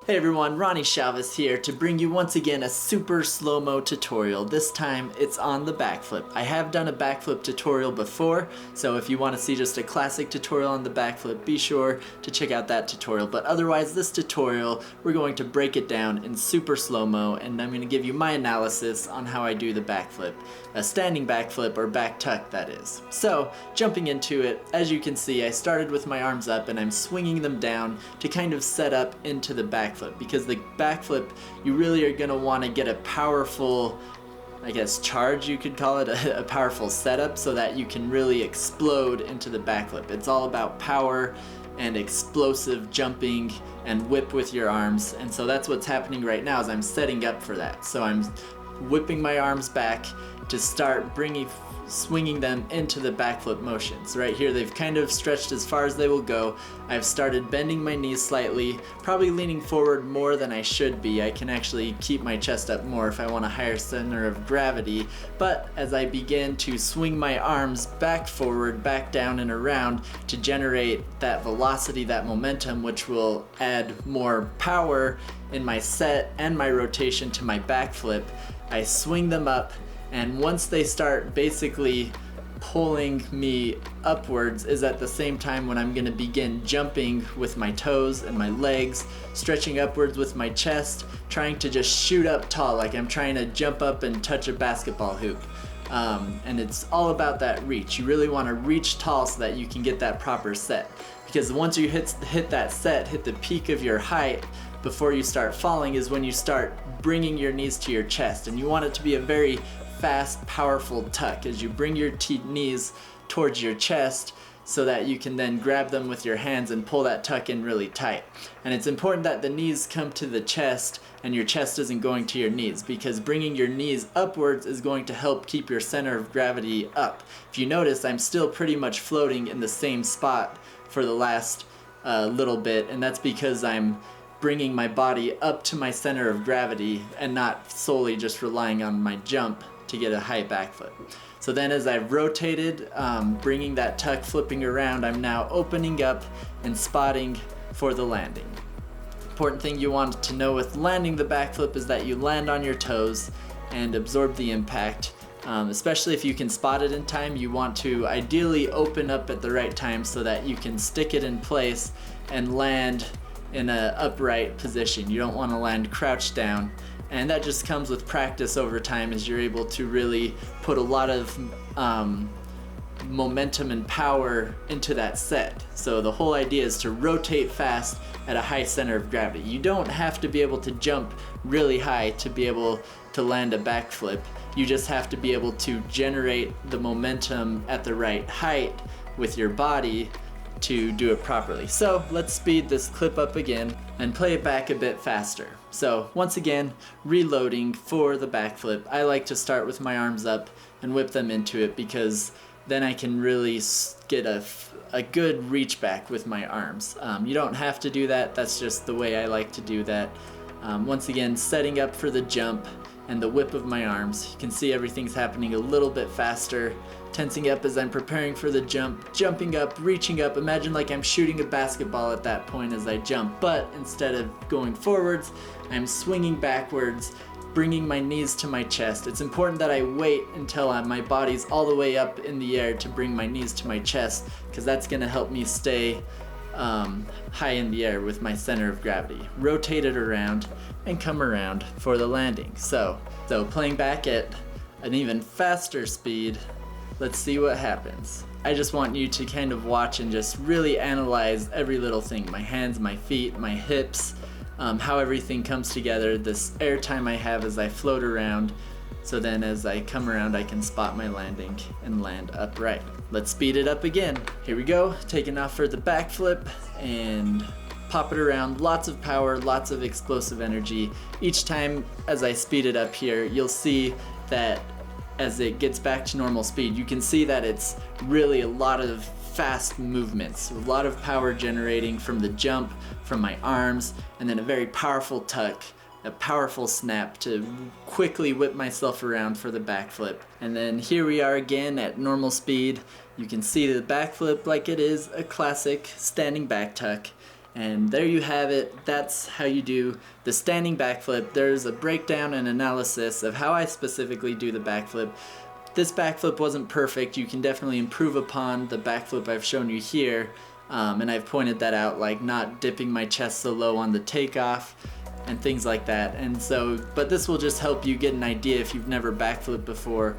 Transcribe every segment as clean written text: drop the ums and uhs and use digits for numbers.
Hey everyone, Ronnie Chavez here to bring you once again a super slow-mo tutorial. This time it's on the backflip. I have done a backflip tutorial before, so if you want to see just a classic tutorial on the backflip, be sure to check out that tutorial. But otherwise, this tutorial, we're going to break it down in super slow-mo, and I'm going to give you my analysis on how I do the backflip. A standing backflip, or back tuck that is. So, jumping into it, as you can see, I started with my arms up and I'm swinging them down to kind of set up into the backflip. Because the backflip, you really are going to want to get a powerful, I guess, charge, you could call it, a powerful setup so that you can really explode into the backflip. It's all about power and explosive jumping and whip with your arms, and so that's what's happening right now is I'm setting up for that. So I'm whipping my arms back to start swinging them into the backflip motions. Right here they've kind of stretched as far as they will go. I've started bending my knees slightly, probably leaning forward more than I should be. I can actually keep my chest up more if I want a higher center of gravity, but as I begin to swing my arms back forward, back down and around to generate that velocity, that momentum, which will add more power in my set and my rotation to my backflip, I swing them up. And once they start basically pulling me upwards is at the same time when I'm going to begin jumping with my toes and my legs, stretching upwards with my chest, trying to just shoot up tall like I'm trying to jump up and touch a basketball hoop. And it's all about that reach. You really want to reach tall so that you can get that proper set. Because once you hit that set, hit the peak of your height before you start falling is when you start bringing your knees to your chest. And you want it to be a very fast, powerful tuck as you bring your knees towards your chest so that you can then grab them with your hands and pull that tuck in really tight. And it's important that the knees come to the chest and your chest isn't going to your knees, because bringing your knees upwards is going to help keep your center of gravity up. If you notice, I'm still pretty much floating in the same spot for the last little bit, and that's because I'm bringing my body up to my center of gravity and not solely just relying on my jump to get a high backflip. So then as I've rotated, bringing that tuck, flipping around, I'm now opening up and spotting for the landing. Important thing you want to know with landing the backflip is that you land on your toes and absorb the impact. Especially if you can spot it in time, you want to ideally open up at the right time so that you can stick it in place and land in an upright position. You don't want to land crouched down. And that just comes with practice over time as you're able to really put a lot of momentum and power into that set. So the whole idea is to rotate fast at a high center of gravity. You don't have to be able to jump really high to be able to land a backflip. You just have to be able to generate the momentum at the right height with your body to do it properly. So let's speed this clip up again and play it back a bit faster. So once again, reloading for the backflip. I like to start with my arms up and whip them into it because then I can really get a good reach back with my arms. You don't have to do that, that's just the way I like to do that. Once again, setting up for the jump and the whip of my arms. You can see everything's happening a little bit faster. Tensing up as I'm preparing for the jump, jumping up, reaching up. Imagine like I'm shooting a basketball at that point as I jump, but instead of going forwards, I'm swinging backwards, bringing my knees to my chest. It's important that I wait until my body's all the way up in the air to bring my knees to my chest, because that's going to help me stay high in the air with my center of gravity. Rotate it around and come around for the landing. So playing back at an even faster speed, let's see what happens. I just want you to kind of watch and just really analyze every little thing. My hands, my feet, my hips, how everything comes together, this air time I have as I float around. So then as I come around, I can spot my landing and land upright. Let's speed it up again. Here we go, taking off for the backflip and pop it around. Lots of power, lots of explosive energy. Each time as I speed it up here, you'll see that as it gets back to normal speed, you can see that it's really a lot of fast movements, a lot of power generating from the jump, from my arms, and then a very powerful tuck, a powerful snap to quickly whip myself around for the backflip. And then here we are again at normal speed. You can see the backflip like it is a classic standing back tuck. And there you have it. That's how you do the standing backflip. There's a breakdown and analysis of how I specifically do the backflip. This backflip wasn't perfect. You can definitely improve upon the backflip I've shown you here. And I've pointed that out, like not dipping my chest so low on the takeoff and things like that. And so, but this will just help you get an idea if you've never backflipped before,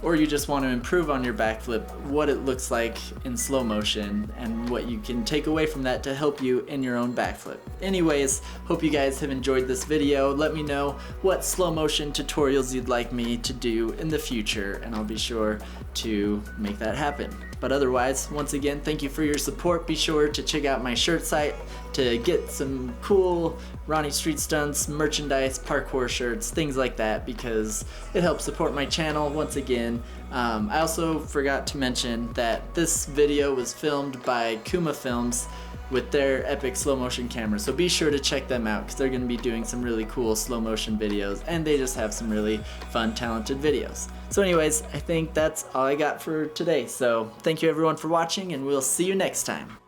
or you just want to improve on your backflip, what it looks like in slow motion and what you can take away from that to help you in your own backflip. Anyways, hope you guys have enjoyed this video. Let me know what slow motion tutorials you'd like me to do in the future, and I'll be sure to make that happen. But otherwise, once again, thank you for your support. Be sure to check out my shirt site to get some cool Ronnie Street Stunts merchandise, parkour shirts, things like that, because it helps support my channel. Once again, I also forgot to mention that this video was filmed by Kuma Films with their epic slow motion camera, so be sure to check them out because they're going to be doing some really cool slow motion videos, and they just have some really fun, talented videos. So anyways, I think that's all I got for today, so thank you everyone for watching, and we'll see you next time.